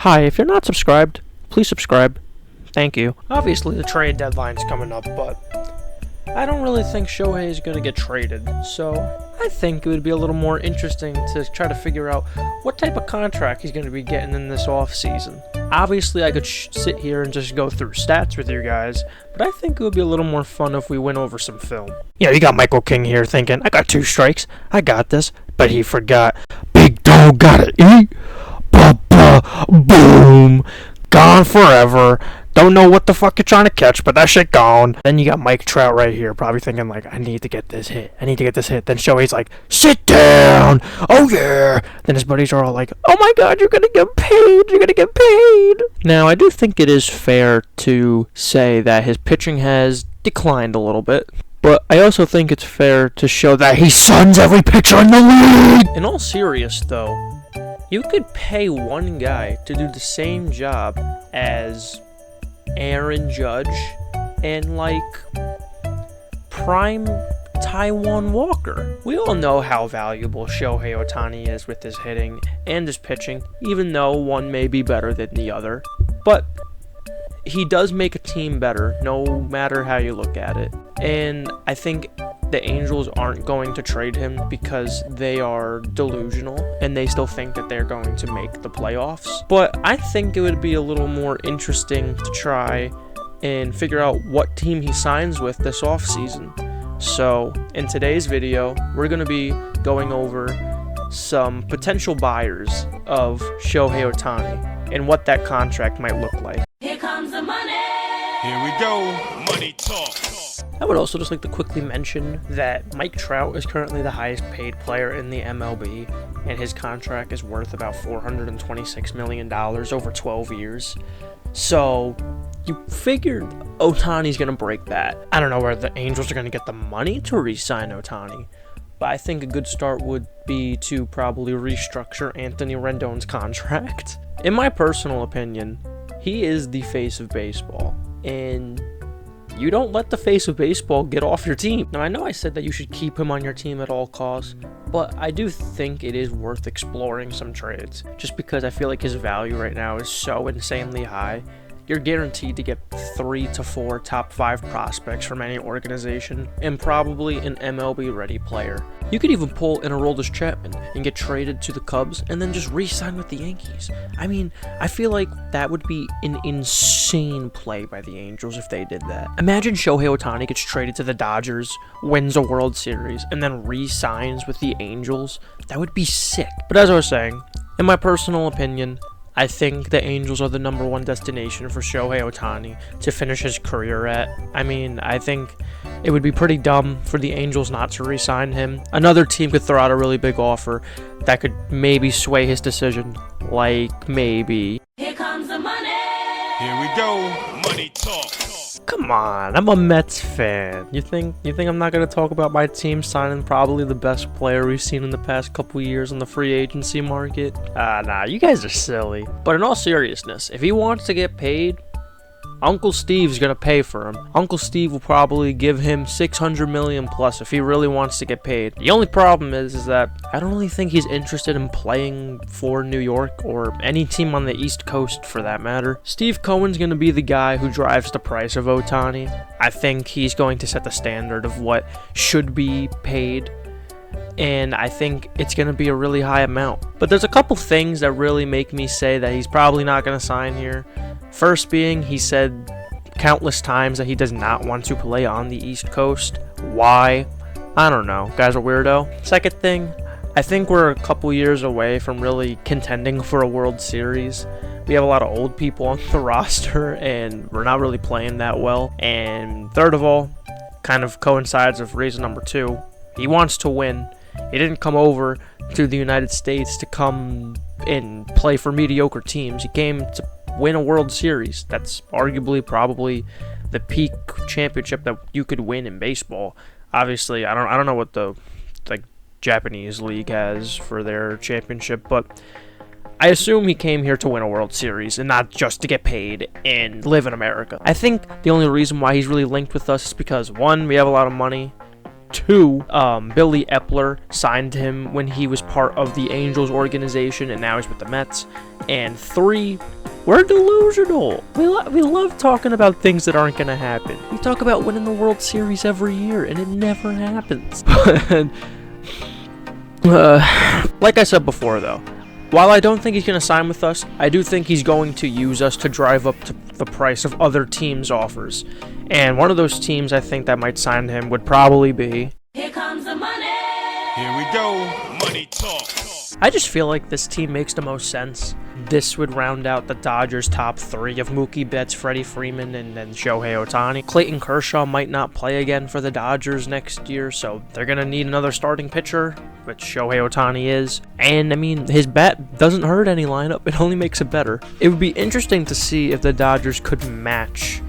Hi, if you're not subscribed, please subscribe. Thank you. Obviously, the trade deadline's coming up, but I don't really think Shohei is going to get traded, so I think it would be a little more interesting to try to figure out what type of contract he's going to be getting in this offseason. Obviously, I could sit here and just go through stats with you guys, but I think it would be a little more fun if we went over some film. Yeah, you got Michael King here thinking, I got 2 strikes, I got this, but he forgot. Big dog gotta eat. Boom! Gone forever. Don't know what the fuck you're trying to catch, but that shit gone. Then you got Mike Trout right here, probably thinking like, I need to get this hit. Then Shohei's like, sit down. Oh yeah. Then his buddies are all like, oh my god, you're gonna get paid. You're gonna get paid. Now, I do think it is fair to say that his pitching has declined a little bit. But I also think it's fair to show that he suns every pitcher in the league. In all seriousness, though, you could pay one guy to do the same job as Aaron Judge and, like, prime Taijuan Walker. We all know how valuable Shohei Ohtani is with his hitting and his pitching, even though one may be better than the other. But he does make a team better, no matter how you look at it. And I think the Angels aren't going to trade him because they are delusional and they still think that they're going to make the playoffs. But I think it would be a little more interesting to try and figure out what team he signs with this offseason. So in today's video, we're going to be going over some potential buyers of Shohei Ohtani and what that contract might look like. Here comes the money. Here we go. Money talk. I would also just like to quickly mention that Mike Trout is currently the highest paid player in the MLB, and his contract is worth about $426 million over 12 years. So you figured Ohtani's going to break that. I don't know where the Angels are going to get the money to re-sign Ohtani, but I think a good start would be to probably restructure Anthony Rendon's contract. In my personal opinion, he is the face of baseball, and you don't let the face of baseball get off your team. Now, I know I said that you should keep him on your team at all costs, but I do think it is worth exploring some trades, just because I feel like his value right now is so insanely high. You're guaranteed to get 3 to 4 top 5 prospects from any organization, and probably an MLB-ready player. You could even pull an Aroldis Chapman and get traded to the Cubs and then just re-sign with the Yankees. I mean, I feel like that would be an insane play by the Angels if they did that. Imagine Shohei Ohtani gets traded to the Dodgers, wins a World Series, and then re-signs with the Angels. That would be sick. But as I was saying, in my personal opinion, I think the Angels are the #1 destination for Shohei Ohtani to finish his career at. I mean, I think it would be pretty dumb for the Angels not to re-sign him. Another team could throw out a really big offer that could maybe sway his decision. Like, maybe. Here comes the money. Here we go. Money talk. Come on, I'm a Mets fan. You think I'm not going to talk about my team signing probably the best player we've seen in the past couple years on the free agency market? Nah, you guys are silly. But in all seriousness, if he wants to get paid, Uncle Steve's going to pay for him. Uncle Steve will probably give him $600 million plus if he really wants to get paid. The only problem is that I don't really think he's interested in playing for New York or any team on the East Coast for that matter. Steve Cohen's going to be the guy who drives the price of Ohtani. I think he's going to set the standard of what should be paid, and I think it's going to be a really high amount. But there's a couple things that really make me say that he's probably not going to sign here. First being, he said countless times that he does not want to play on the East Coast. Why? I don't know. Guy's a weirdo. Second thing, I think we're a couple years away from really contending for a World Series. We have a lot of old people on the roster, and we're not really playing that well. And third of all, kind of coincides with reason number 2, he wants to win. He didn't come over to the United States to come and play for mediocre teams. He came to win a World Series. That's arguably probably the peak championship that you could win in baseball. Obviously, I don't know what the Japanese league has for their championship, but I assume he came here to win a World Series and not just to get paid and live in America. I think the only reason why he's really linked with us is because, 1, we have a lot of money, 2, Billy Epler signed him when he was part of the Angels organization, and now he's with the Mets. And 3, we're delusional. We love talking about things that aren't going to happen. We talk about winning the World Series every year, and it never happens. Like I said before, though, while I don't think he's going to sign with us, I do think he's going to use us to drive up to the price of other teams' offers. And one of those teams I think that might sign him would probably be... Here comes the money. Here we go, money talk. I just feel like this team makes the most sense. This would round out the Dodgers' top 3 of Mookie Betts, Freddie Freeman, and then Shohei Ohtani. Clayton Kershaw might not play again for the Dodgers next year, so they're going to need another starting pitcher, which Shohei Ohtani is. And, I mean, his bat doesn't hurt any lineup. It only makes it better. It would be interesting to see if the Dodgers could match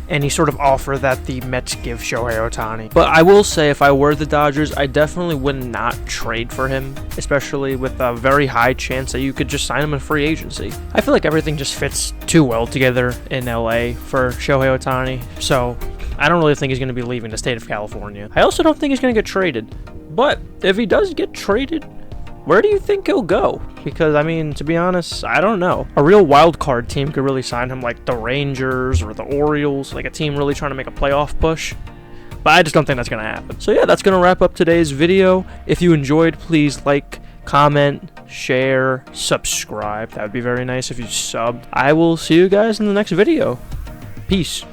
any sort of offer that the Mets give Shohei Ohtani. But I will say, if I were the Dodgers, I definitely would not trade for him, especially with a very high chance that you could just sign him in free agency. I feel like everything just fits too well together in LA for Shohei Ohtani, so I don't really think he's going to be leaving the state of California. I also don't think he's going to get traded, but if he does get traded, where do you think he'll go? Because, I mean, to be honest, I don't know. A real wild card team could really sign him, like the Rangers or the Orioles, like a team really trying to make a playoff push. But I just don't think that's going to happen. So yeah, that's going to wrap up today's video. If you enjoyed, please like, comment, share, subscribe. That would be very nice if you subbed. I will see you guys in the next video. Peace.